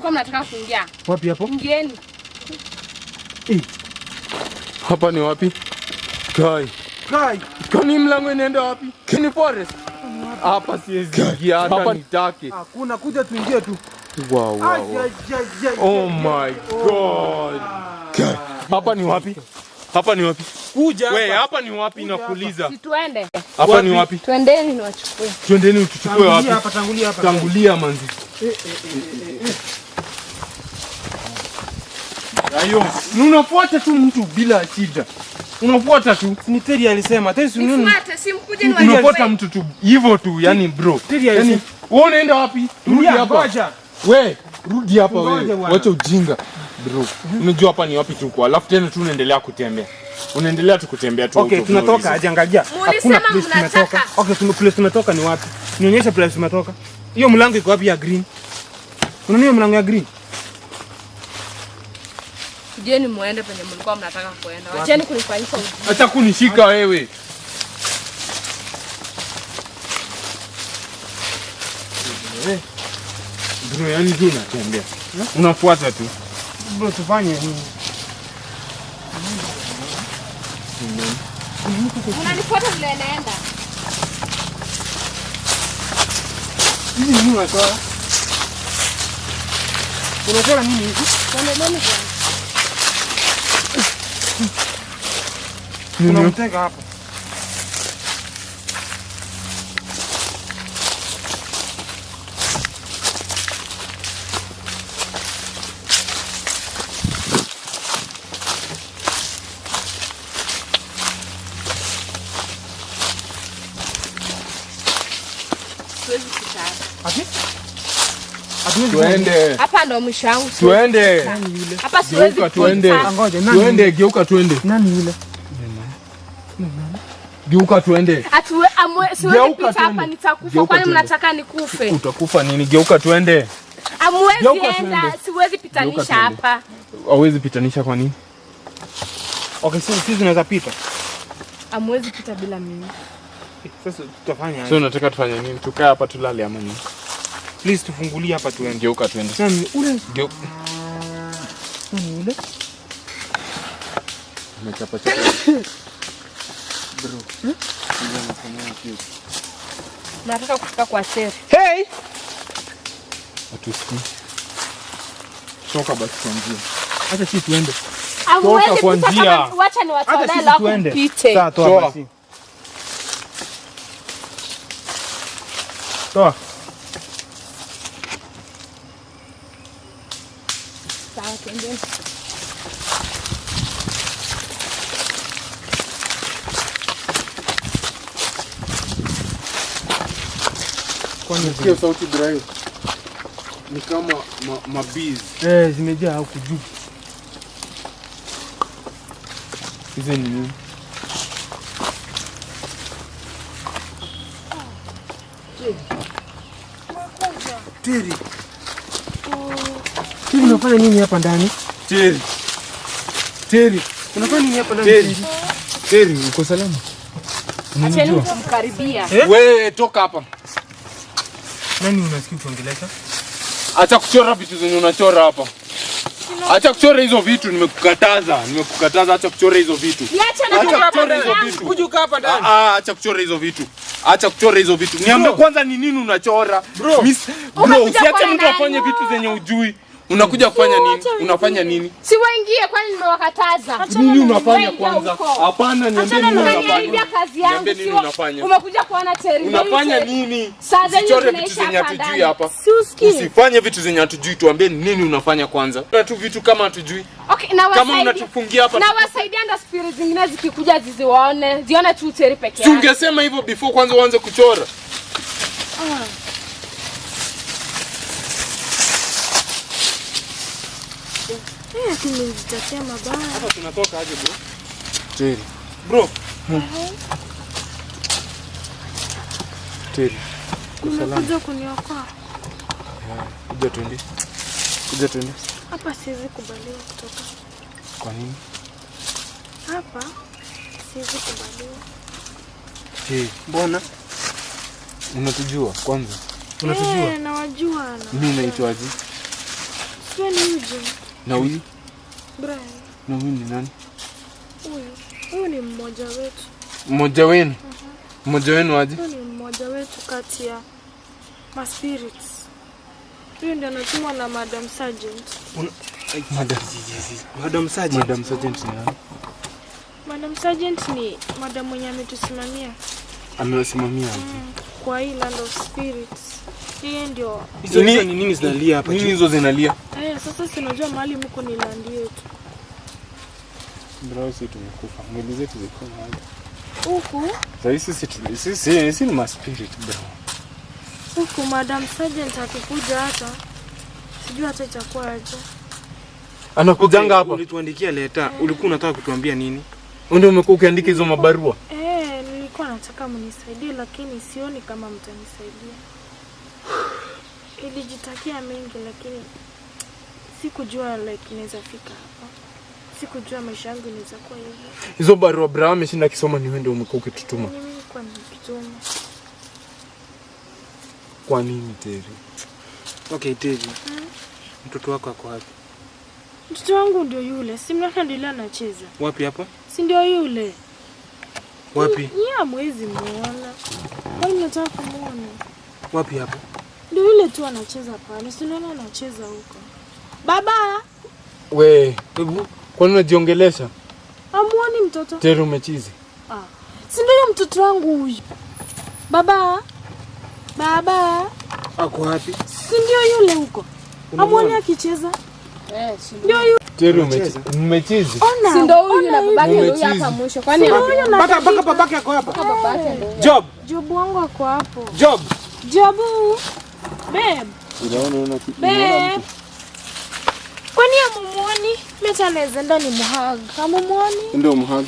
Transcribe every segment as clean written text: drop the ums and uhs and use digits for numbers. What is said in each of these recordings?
mlikuwa mnataka kuingia. Wapi hapo? Ingieni. Hapa ni wapi? Kai. Kani mlango inaenda wapi? Kini forest. Hapa siwezi ingia hata nitake. Hakuna, kuja tuingie tu. Wow. Oh my god. Kai. Hapa ni wapi? Hapa ni wapi? Kuja hapa. Wewe hapa ni wapi nakuuliza? Si tuende. Hapa ni wapi? Twendeni niwachukue. Twendeni utuchukue wapi? Tangulia hapa. Tangulia manzi. Ayo, unafuata tu mtu bila shida. Unafuata tu. Ni Terry alisema. Terry sununi. Nifuate, simkuje niwachukue. Unafuata mtu tu hivyo tu, yani bro. Terry alisema. Wewe unaenda wapi? Rudi hapa. Wewe, rudi hapa wewe. Wacha ujinga. Bro, unajua hapa ni wapi tuko? Alafu tena tu unaendelea kutembea. Unaendelea tu kutembea tu. Okay, tunatoka aje angalia. Hakuna place tumetoka. Okay, place tumetoka ni wapi? Nionyeshe place tumetoka. Hiyo mlango iko wapi ya green? Unaona mlango ya green? Kujeni muende penye mlikuwa mnataka kuenda. Wacheni kunifanyisha ujinga. Acha kunishika wewe. Bro, yani tu unatembea. Unafuata tu. Bro, tufanye nini? Unanifuata vile naenda. Hivi nini unatoa? Unatoa nini hivi? Tuendeni kwa. Unamtega hapa. Tuwezi kutaka. Tuende. Hapa ndo mwisho wangu. Tuende. Hapa siwezi kuenda. Tuende. Tuende, Geuka tuende. Nani yule? Geuka tuende. Siwezi pita hapa nitakufa. Kwani mnataka nikufe? Utakufa nini? Geuka tuende. Amwezi enda, siwezi pitanisha hapa. Hawezi pitanisha kwa nini? Okay, sisi tunaweza pita. Amwezi pita bila mimi. Sasa tutafanya aje? Sio unataka tufanye nini? Tukae hapa tulale ama nini? Please tufungulie hapa tuende. Geuka tuende. Nani ule? Geuka. Nani ule? Umechapa chapa. Bro. Nataka kufika kwa Terry. Hey! Atusikie. Toka basi kwa njia. Acha sisi tuende. Amwezi kwa pita njia. kama wacha ni Acha watolee sisi la tuende. kupite. Sawa, toa basi. Toa. Sawa, twendeni. Nisikie sauti Ibrahim. Ni kama mabees. Zimejaa huku juu. Hizi ni nini? Terry. Terry, unafanya nini hapa ndani? Terry. Unafanya nini hapa ndani? Terry, uko salama? Acheni kumkaribia. Wewe toka hapa. Nani unasikia kuongelesha? Acha kuchora vitu zenye unachora hapa. Acha kuchora hizo vitu, nimekukataza. Acha kuchora hizo vitu. Niache na kuchora hizo vitu. Kujuka hapa ndani. Acha kuchora hizo vitu. Acha kuchora hizo vitu. Niambie kwanza ni nini unachora? Bro, usiache mtu afanye vitu zenye ujui. Unakuja kufanya nini? Unafanya nini? Si waingie kwani nimewakataza. Nini unafanya kwanza? Hapana, niambie nini unafanya. Kazi yangu. Niambie nini unafanya. Umekuja kuona Terry. Unafanya nini? Usichore vitu zenye hatujui hapa. Siusikii. Usifanye vitu zenye hatujui, tuambie nini unafanya kwanza. Tu vitu kama hatujui. Okay, na wasaidia. Kama mnatufungia hapa. Na wasaidia ndo spirit zingine zikikuja ziziwaone. Zione tu Terry peke yake. Ungesema hivyo before kwanza uanze kuchora. Tumejitakia mabaya. Hapa tunatoka aje bro? Terry. Bro. Terry. Umekuja kuniokoa. Kuja twende. Hapa siwezi kubaliwa kutoka. Kwa nini? Hapa siwezi kubaliwa. Terry, mbona? Unatujua kwanza? Unatujua? Nawajua. Mimi naitwaje? Wewe ni Eugene. Na huyu? Brian. Na huyu ni nani? Huyu ni mmoja wetu. Mmoja wenu? Mmoja wenu aje? Huyu ni mmoja wetu kati ya ma spirits. Huyu ndiye anatumwa na Madam Sergeant. Madam Sergeant. Madam Sergeant ni nani? Madam Sergeant ni madam mwenye ametusimamia. Amewasimamia. Kwa hii Land of Spirits. Yeye ndio. Hizo ni nini zinalia hapa? Nini hizo zinalia? Sasa sinajua mahali mko ni land yetu. Bro, sisi tumekufa. Mwili zetu ziko mahali. Huku? Sisi ni ma spirit bro. Huku Madam Sergeant akikuja hata sijui hata itakuwa aje. Anakujanga hapa. Ulituandikia leta. Ulikuwa unataka kutuambia nini? Ndio umekuwa ukiandika hizo mabarua? Nilikuwa nataka mnisaidie lakini sioni kama mtanisaidia. Nilijitakia mengi lakini sikujua inaweza fika hapa. Sikujua maisha yangu inaweza kuwa hivi. Hizo barua Abraham ameshinda kisoma ni wewe ndio umekuwa ukitutuma. Mimi kwa nikituma. Kwa nini Terry? Okay, Terry. Mtoto wako ako wapi? Mtoto wangu ndio yule. Si mnaona ndio anacheza. Wapi hapo? Si ndio yule. Wapi? Mwezi muona. Kwani nataka kumuona. Wapi hapo? Ndio yule tu anacheza pale. Si unaona anacheza huko. Baba! We, kwani unajiongelesha? Amuoni mtoto? Terry umechizi. Si ndio mtoto wangu huyu. Baba! Ako wapi? Si ndio yule huko. Amuoni akicheza? Si ndio yule. Terry umechizi. Ona. Si ndio huyu na babake ndio hapa mwisho. Kwani Baka babake ako hapa. Job. Job wangu ako hapo. Job. Babe. Unaona Babe. Kwani amumuoni? Meta anaweza ndani muhag. Amumuoni? Ndio muhag.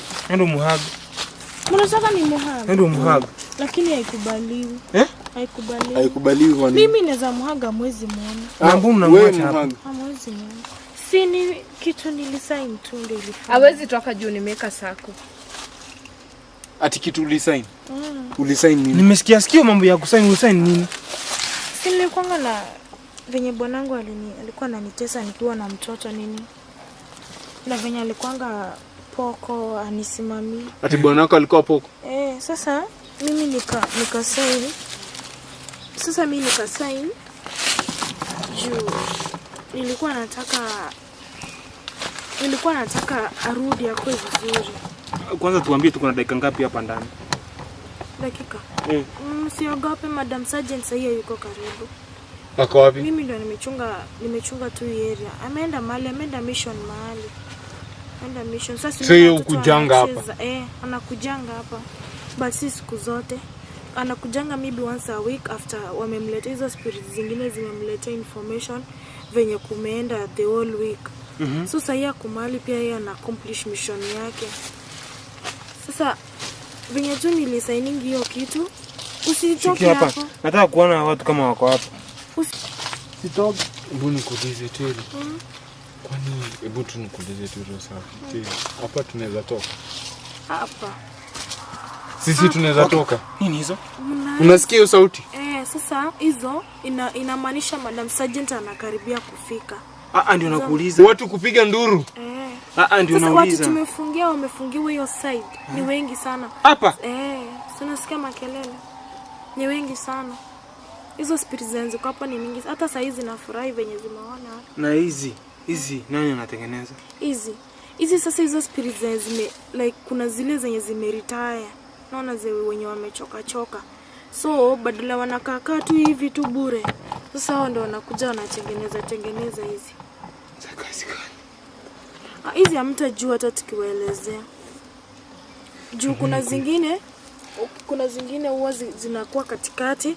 Mnataka ni muhag. Ndio muhag. Lakini haikubaliwi. Haikubaliwi. Haikubaliwi kwa nini? Mimi naweza muhaga mwezi muone. Na mbona mnamwacha hapa? Mwezi muone. Si ni kitu nilisign tu ndio ilifanya. hawezi toka juu nimeweka sako. Ati kitu ulisign? Ulisign nini? Nimesikia sikio mambo ya kusign. Ulisign nini? Si nilikuwa na venye bwanangu alikuwa ananitesa nikiwa na mtoto nini. Na venye alikuanga poko anisimamia. Ati bwanako alikuwa poko? Sasa mimi nika sign. Sasa mimi nika sign juu nilikuwa nataka arudi akwe vizuri. Kwanza tuambie tuko na dakika ngapi hapa ndani? Dakika. Siogope Madam Sergeant sasa yuko karibu. Ako wapi? Mimi ndo nimechunga tu area. Ameenda mission mahali. Ameenda mission. Sasa yeye ukujanga hapa. Anakujanga hapa. But si siku zote. Anakujanga maybe once a week after wamemleta hizo spirits zingine zimemleta information venye kumeenda the whole week. So sasa yeye kumali pia yeye ana accomplish mission yake. Sasa venye tu nilisigning hiyo kitu usitoke hapa. Nataka kuona watu kama wako hapa. Sitoke. Hebu nikuulize Terry. Kwani hebu tunikuulize tu sawa. Hapa tunaweza toka. Hapa. Sisi tunaweza toka. Nini hizo? Unasikia hiyo sauti? Sasa hizo inamaanisha Madam Sergeant anakaribia kufika. Ndio nakuuliza. Watu kupiga nduru. Ndio nauliza. Watu tumefungia wamefungiwa hiyo side. Ni wengi sana. Hapa? Tunasikia makelele. Ni wengi sana. Hizo spirits zenye hapa ni mingi. Hata saa hizi nafurahi venye zimeona hapa. Na hizi nani anatengeneza? Hizi sasa hizo spirits zenye like kuna zile zenye zimeretire. Naona wenye wamechoka. So badala wanakaa tu hivi tu bure. Sasa wao ndio wanakuja wanatengeneza hizi. Kazi gani? Hizi hamtajua hata tukiwaelezea. Juu kuna zingine huwa zinakuwa katikati.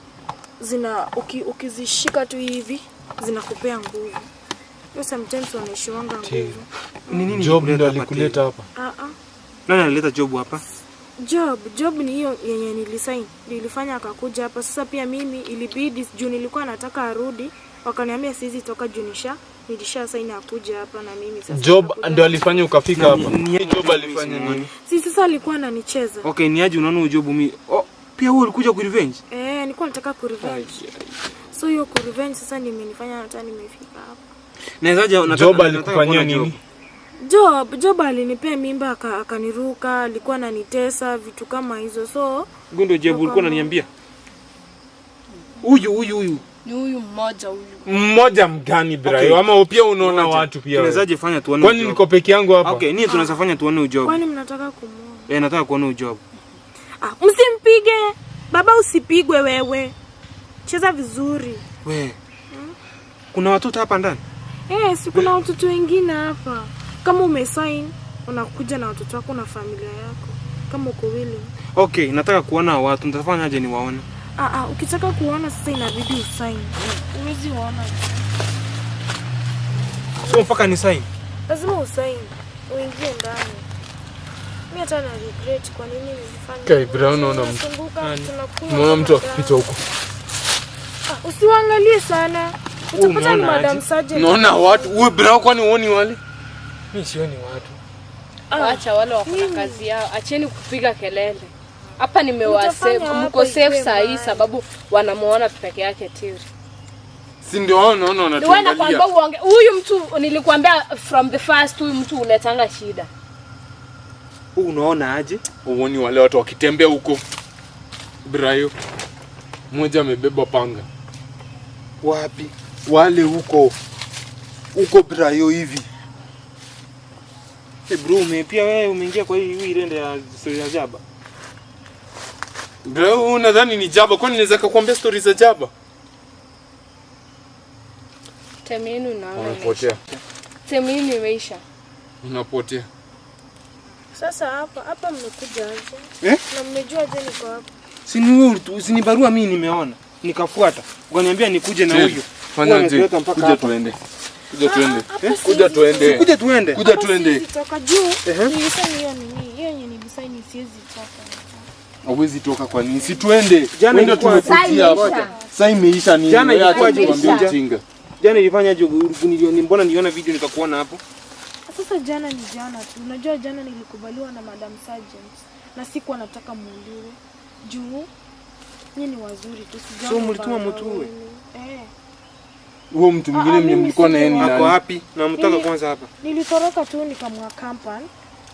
Ukizishika tu hivi zinakupea nguvu. Sometimes wanaishiwanga nguvu. Nini Job ndio alikuleta hapa? Nani alileta Job hapa? Job ni hiyo yenye nilisign. Nilifanya akakuja hapa. Sasa pia mimi ilibidi juu nilikuwa nataka arudi. Wakaniambia siwezi toka juu nilisha sign akuja hapa na mimi sasa. Job ndio alifanya ukafika hapa. Ni Job alifanya nini? Sasa alikuwa ananicheza. Okay, ni aje unaona Job mimi. Pia wewe ulikuja ku revenge? Nilikuwa nataka ku revenge. So hiyo ku revenge sasa nimenifanya hata nimefika hapa. Nawezaje unataka Job alikufanyia nini? Job alinipea mimba akaniruka, alikuwa ananitesa, vitu kama hizo. So Gundo Job ulikuwa unaniambia? Huyu. Ni huyu mmoja huyu. Mmoja mgani Brayo? Ama pia unaona watu pia. Tunawezaje fanya tuone? Kwani niko peke yangu hapa? Okay, nini tunaweza fanya tuone Job? Kwani mnataka kumuona? Nataka kuona Job. Msimpige. Baba usipigwe wewe. Cheza vizuri. Kuna watoto hapa ndani? Si kuna watoto wengine hapa. Kama umesign, unakuja na watoto wako na familia yako. Kama uko willing. Okay, nataka kuona watu. Nitafanyaje ni waone? Ukitaka kuona sasa inabidi usign. Uwezi waona. So mpaka ni sign? Lazima usign. Uingie ndani. Mimi hata na regret kwa nini nilifanya. Okay, Brayo unaona mtu akipita huko. Usiwaangalie sana. Utapata ni Madam Sergeant. Naona watu. Wewe Brayo kwani uoni wale? Mimi sioni watu. Acha wale wako na kazi yao. Acheni kupiga kelele. Hapa nimewasave, mko safe sahi sababu wanamuona peke yake Tiri. Si ndio unaona wanatuangalia. Huyu mtu nilikwambia from the first, huyu mtu uletanga shida. Unaona aje? Uoni wale watu wakitembea huko Brayo? Mmoja amebeba panga. Wapi? Wale huko Brayo hivi. Bro, pia wewe umeingia kwa hii rende ya story ya Jaba. Brayo unadhani ni Jaba? Kwani naweza kukuambia stories za Jaba? Teminu naona. Unapotea. Teminu imeisha. Unapotea. Sasa hapa mmekuja aje? Na mmejua je niko hapa? Si barua mimi nimeona. Nikafuata. Ukaniambia nikuje na huyo. Fanya je? Kuja tuende. Kuja tuende. Toka juu. Nilisema hiyo nini? Hiyo yenye nilisaini siwezi toka. Hauwezi toka kwa nini? Si tuende. Jana tumekujia hapa. Sasa imeisha nini? Jana ilikuwa ujinga. Jana ilifanya mbona niona video nikakuona hapo? Sasa jana ni jana tu. Unajua jana nilikubaliwa na Madam Sergeant na sikuwa nataka muuliwe. Juu nyinyi ni wazuri tu sijana. So mlituma mtu wewe? Huo mtu mwingine mlikuwa na yeye ni nani? Ako wapi? Na mtaka kwanza hapa. Nilitoroka tu nikamwa campaign.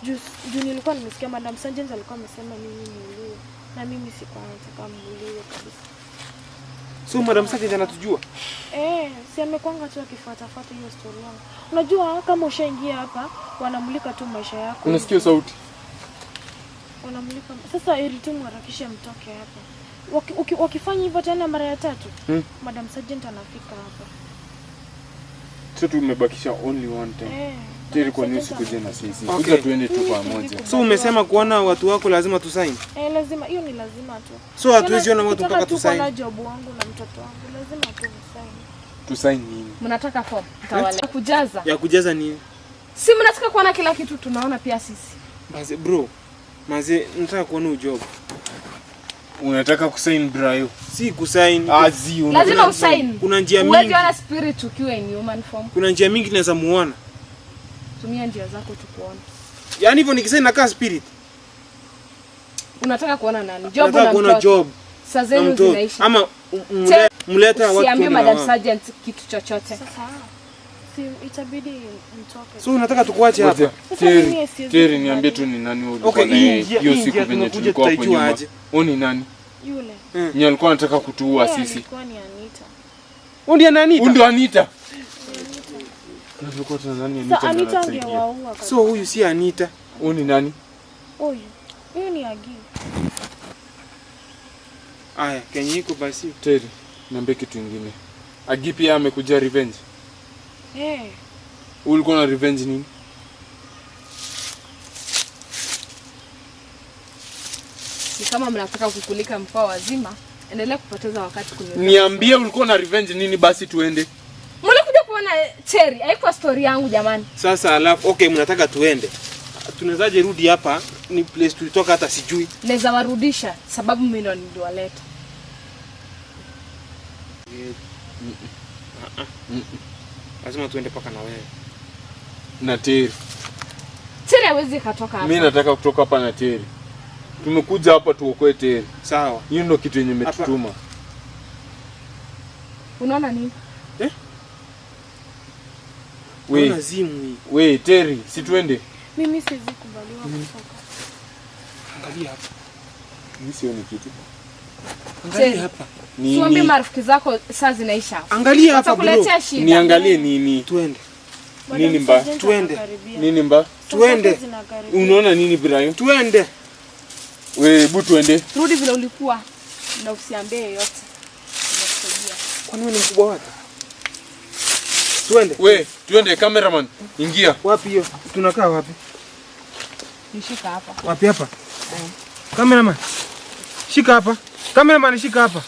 Juu nilikuwa nimesikia Madam Sergeant alikuwa amesema mimi muuliwe. Na mimi sikuwa nataka muuliwe kabisa. So Madam Sergeant anatujua? Si amekwanga tu akifuata hiyo story yangu. Unajua kama ushaingia hapa wanamulika tu maisha yako. Unasikia sauti? Wanamulika. Sasa ili tu mharakishe mtoke hapa. Wakifanya hivyo tena mara ya 3, Madam Sergeant anafika hapa. Sasa tumebakisha only one time. Tiri kwa nini sikuje na sisi? Okay. Kuja tuende tu pamoja. So umesema kuona watu wako lazima tusaini? Lazima, hiyo ni lazima tu. So hatuwezi ona watu mpaka tusaini. Kuna job wangu na mtoto wangu, lazima tu tusaini. Tusaini nini? Mnataka form? Tawala. Kujaza. Ya kujaza nini? Si mnataka kuona kila kitu tunaona pia sisi. Basi bro. Nataka kuona job. Unataka kusaini Brayo? Si kusaini. Lazima usaini. Kuna njia mingi. Uwezi ona spirit ukiwa in human form. Kuna njia mingi tunaweza muona. Tumia njia zako tukuone. Yaani hivyo nikisaini nakaa spirit. Unataka kuona nani? Job na kuona job. Sasa zenu zinaisha. Ama mleta watu. Siambie Madam Sergeant kitu chochote. Sasa itabidi mtoke. So unataka tukuache hapa? Tiri niambie tu ni nani wewe? Okay, hiyo siku venye tulikuwa hapo nyuma. Oni nani? Yule. Ni alikuwa anataka kutuua sisi. Alikuwa ni Anita. Ndio Anita? Ndio Anita. Tulikuwa tunadhani Anita angewaua kabisa. So huyu si Anita. Oni nani? Huyu ni Agi. Aya, Kenya iko basi. Tiri, niambie kitu kingine. Agi pia amekuja revenge. Ulikuwa na revenge nini? Si kama mnataka kukulika mkoa wazima, endelea kupoteza wakati kuniuliza. Niambie ulikuwa na revenge nini basi tuende. Mlikuja kuona Cherry, haikuwa story yangu jamani. Sasa alafu okay mnataka tuende. Tunawezaje rudi hapa? Ni place tulitoka hata sijui. Naweza warudisha sababu mimi ndo niliwaleta. Lazima tuende paka na wewe. Na Tiri. Tiri hawezi katoka hapa. Mimi nataka kutoka hapa na Tiri. Tumekuja hapa tuokoe Tiri. Sawa. Hiyo ndio kitu yenye imetutuma. Unaona nini? Wewe zimu hii. Wewe Terry, si tuende? Mimi siwezi kubaliwa kutoka. Angalia hapa. Mimi sioni kitu. Angalia hapa. Siombi marafiki zako saa zinaisha. Angalia hapa bro. Watakuletea shida. Niangalie nini? Twende. Nini mba? Twende. Nini mba? Twende. Unaona nini Brian? Twende. Wewe hebu twende. Rudi vile ulikuwa na usiambie yote. Nimekusaidia. Kwani wewe ni mkubwa wake? Twende. Wewe, twende cameraman. Ingia. Wapi hiyo? Tunakaa wapi? Nishika hapa. Wapi hapa? Cameraman. Shika hapa. Cameraman shika hapa.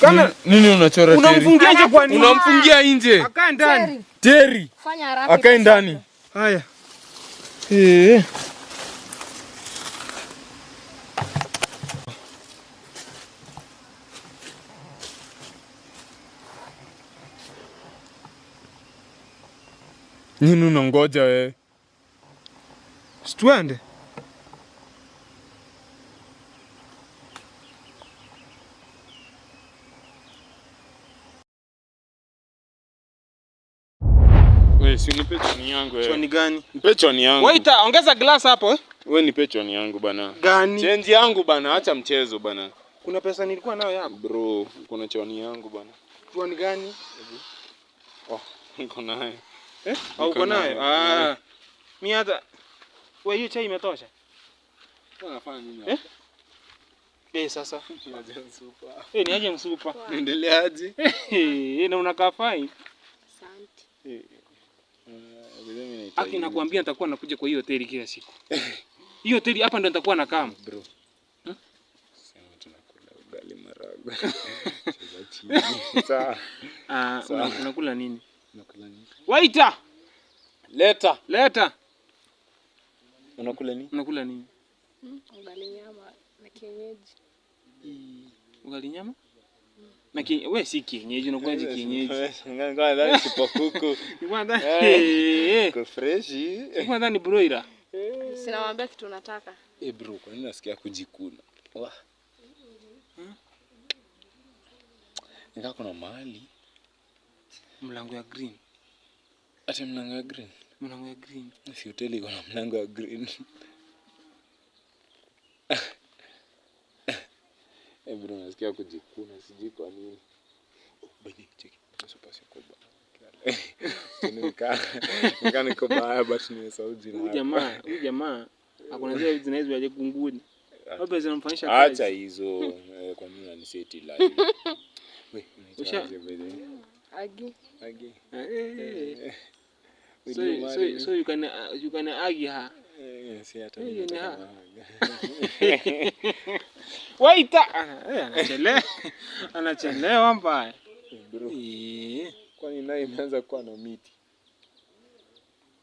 Kamera Nini unachora Terry? unamfungia nje kwa nini? Unamfungia nje. Akae ndani. Terry. Fanya haraka. Akae ndani. Haya. Nini unangoja wewe? Twende. Wewe si nipe choni yangu wewe. Choni gani? Nipe choni yangu. Waiter, ongeza glass hapo. Wewe nipe choni yangu bana. Gani? Change yangu bana, acha mchezo bana. Kuna pesa nilikuwa nayo hapo. Bro, kuna choni yangu bana. Choni gani? Oh, niko nayo. Au uko nayo? Ah. Mimi hata wewe hiyo chai imetosha. Unafanya nini? Sasa. Ni aje msupa. Ni aje msupa. Endeleaje? Na unakaa fine. Asante. Aki nakwambia nitakuwa nakuja kwa hiyo hoteli kila siku. Hiyo hoteli hapa ndo nitakuwa nakaa. Bro. Sema tunakula ugali maragwe. Cheza chini. Sawa. Unakula nini? Unakula nini? Waiter. Leta. Unakula nini? Unakula nini? Ugali nyama na kienyeji. Ugali nyama? Na wewe si kienyeji, unakula kienyeji. Nganga ndani sipo kuku. Kwanza Kwa fresh. Kwanza ni broiler. Sinawaambia kitu unataka. Bro, kwa nini nasikia kujikuna? Wah. Nika kuna mahali mlango ya green. Ati mlango ya green. Mlango ya green. Si hoteli iko na mlango ya green. Bro, nasikia kujikuna, sijui kwa nini. Bani cheki. Super kubwa. Nika niko baya but nimesahau jina. Huyu jamaa hakuna zile zinaweza aje kunguni. Hapo zinamfanyisha kazi. Acha hizo. Kwa nini unaniseti live? Wewe unaitwaje bebe? Agi. So you can agi her. Si hata mimi. Waiter. Anachelewa mbaya. Bro. Kwani naye imeanza kuwa na miti?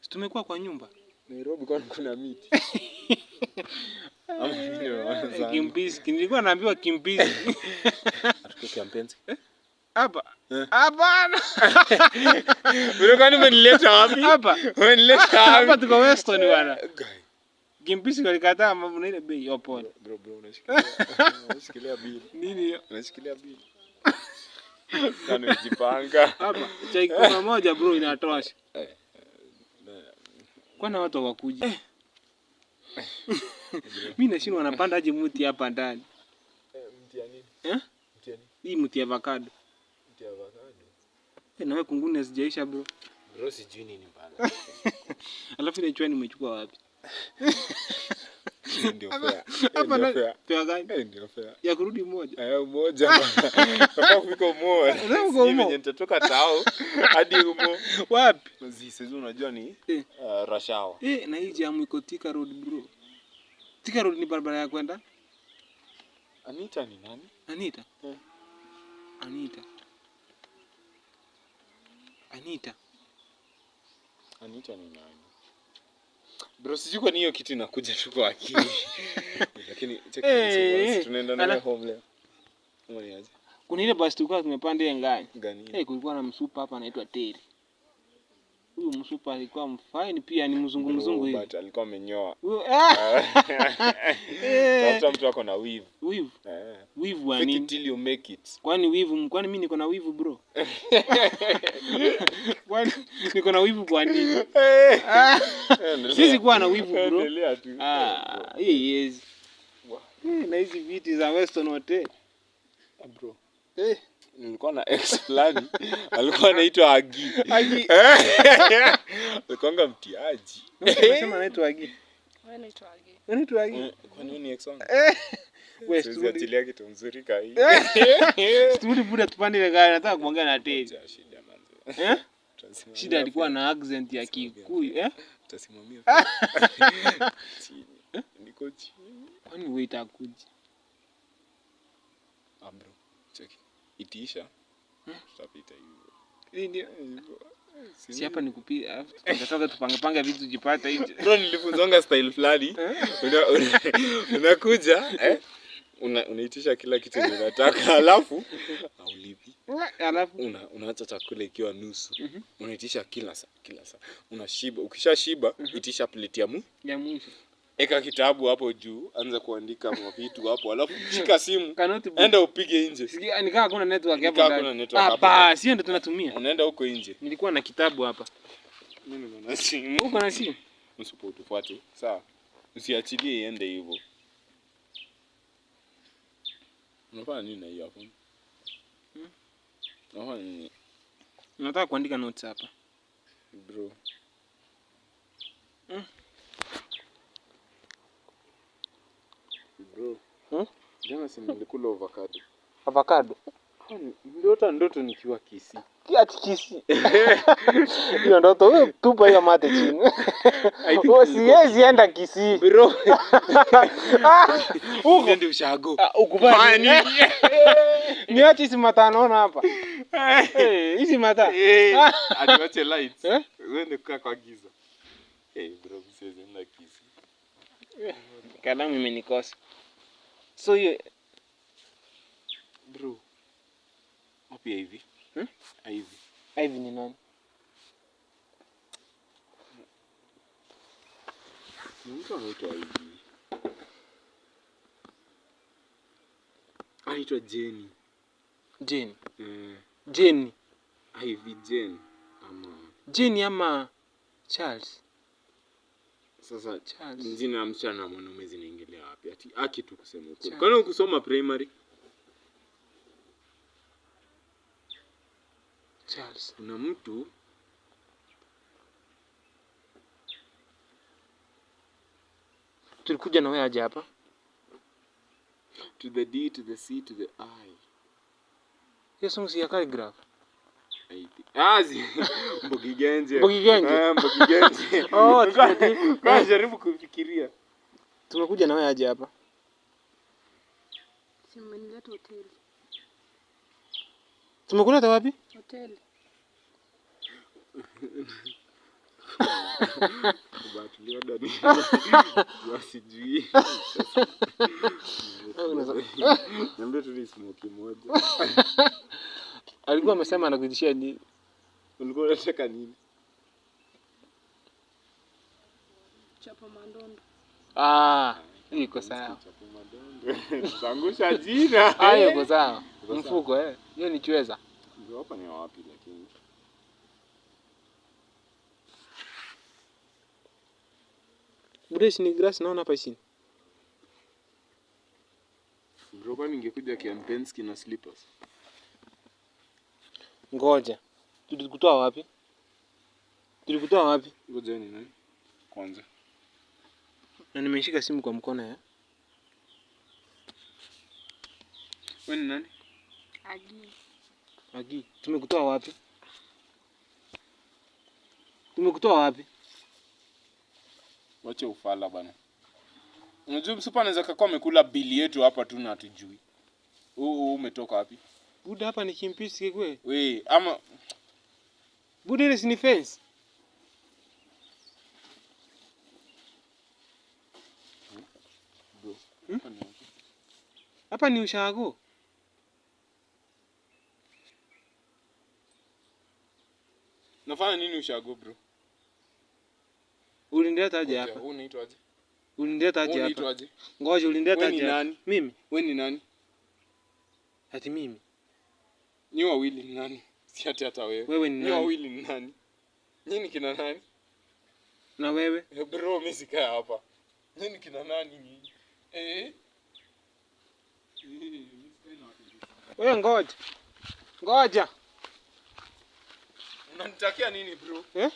Tumekuwa kwa nyumba. Nairobi kwani kuna miti? Kimbizi, nilikuwa naambiwa kimbizi. Atuko mpenzi. Hapa. Hapana. Wewe kwani umenileta wapi? Hapa. Umenileta wapi? Hapa tuko Weston bwana. Kimbizi kalikataa mambo na ile bei hapo. Bro unashikilia bili. Nini hiyo? Unashikilia bili. Kana jipanga. Hapa chai kama moja bro inatosha. Kwana watu wakuja. Mimi nashindwa wanapanda aje mti hapa ndani. Mti ya nini? Mti ya nini? Hii mti ya avocado. Mti ya avocado. Na wewe kunguni hazijaisha bro. Bro sijui nini mbaya. Alafu ile chwani umechukua wapi? Ndio fair. Hapa fair gani? Ndio fair. Ya kurudi moja. Moja bana. Kama kuliko moja. Mimi nitatoka tao hadi humo. Wapi? Sisi unajua ni rush hour. Na hii jamu iko Thika Road bro. Thika Road ni barabara ya kwenda? Anita ni nani? Anita. Anita ni nani? Bro sijui kwa nini hiyo kitu inakuja tu kwa akili. Lakini check tunaenda nayo home leo. Mbona aje? Kuna ile bus tulikuwa tumepanda ngani. Gani? Kulikuwa na msupa hapa anaitwa Terry. Huyu msupa alikuwa mfine pia, ni mzungu hivi. But alikuwa amenyoa. Sasa mtu ako na weave. Weave? Weave wa nini? Fake it till you make it. Kwani mimi niko na weave bro? Kwani niko na weave kwa nini? Sisi kuwa na weave bro. Endelea tu. Yes. Na hizi viti za Western Hotel. Bro. Nilikuwa na ex fulani alikuwa anaitwa Agi. Alikuwa mtiaji. Unasema anaitwa Agi? Anaitwa Agi. Kwa nini ex wangu? Wewe studilia kitu mzuri kai. Studi buda tupande ile gari, nataka kuongea na Teddy. Shida alikuwa na accent ya Kikuyu, Utasimamia. Niko chini. Kwani wewe itakuja? Bro. Check. Itiisha. Tutapita hivyo. Si hapa nikupiga, alafu tutatoka tupanga vitu tujipata nje. Bro, nilifunzonga style fulani. Unakuja, unaitisha kila kitu unataka, alafu haulipi. Alafu unaacha chakula ikiwa nusu. Unaitisha kila saa. Unashiba. Ukishashiba, itisha plate ya mwisho. Eka kitabu hapo juu, anza kuandika vitu hapo, alafu shika simu, enda upige nje. Nikaa kuna network hapo. Hapa, sio ndio tunatumia. Unaenda huko nje. Nilikuwa na kitabu hapa. Mimi niko na simu. Uko na simu? Usipotufuate. Sawa. Usiachilie iende hivyo. Unafanya nini na hiyo hapo? Unafanya nini? Nataka kuandika notes hapa. Bro. Bro. Jana si nilikula avocado. Avocado? Ndoto nikiwa Kisii. Ati Kisii. Hiyo ndoto wewe tupa hiyo mate chini. Siwezi enda Kisii. Bro. Uende ushago. Ukubali. Niache hizi mata naona hapa. Hizi mata. Atuache lights. Uende kukaa kwa giza. Bro, siwezi enda Kisii. Kalamu imenikosa. So hiyo bro. Wapi hivi? Hivi ni nani? Mtu anaitwa hivi. Anaitwa Jenny. Jenny. Jenny. Hivi Jenny ama Jenny ama Charles. Sasa jina la msichana na mwanaume zinaingilia wapi? Aki tu kusema ukweli. Kwani ukusoma primary? Charles. Kuna mtu tulikuja na wewe aje hapa? To the D, to the C, to the I. Hiyo song si ya calligraph. Mbogi Genje. Mbogi Genje. Mbogi Genje. Kwa jaribu kufikiria. Tumekuja na wewe aje hapa? Simenileta hoteli. Tumekuleta wapi? Hoteli. Batulia ndani. Wasijui. Niambie tu ni smoke moja. Alikuwa amesema anakuitishia nini? Ulikuwa unataka nini? Chapa mandondo. Iko sawa. Chapa mandondo. Sangusha jina. Iko sawa. Mfuko hiyo ni chweza. Ndio hapa ni wapi lakini? Brace ni grass naona hapa chini. Bro, kwani ningekuja Kempinski na slippers? Ngoja. Tulikutoa wapi? Ngoja ni nani? Kwanza. Na nimeshika simu kwa mkono Wewe ni nani? Agi. Tumekutoa wapi? Wacha ufala bana. Unajua msupa anaweza kuwa amekula bili yetu hapa tu na hatujui. Umetoka wapi? Buda hapa ni Kimpisi kwe. We, ama Buda ile si ni fence. Bro. Hapa ni ushago. Nafanya nini ushago bro? Ulinileta aje hapa? Wewe unaitwa aje? Ulinileta aje hapa? Ngoja ulinileta aje? Wewe ni nani? Mimi. Wewe ni nani? Ati mimi. Ni wawili ni nani? Si ati hata wewe. Wewe ni nani? Ni wawili ni nani? Nyinyi kina nani? Na wewe? Bro, mimi sikaa hapa. Nyinyi kina nani nyinyi? Wewe ngoja. Ngoja. Unanitakia nini bro? Eh?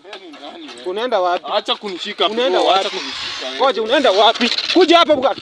Wewe ni nani wewe? Unaenda wapi? Acha kunishika bro. Unaenda wapi? Acha kunishika wewe. Ngoja unaenda wapi? Kuja hapa bwana.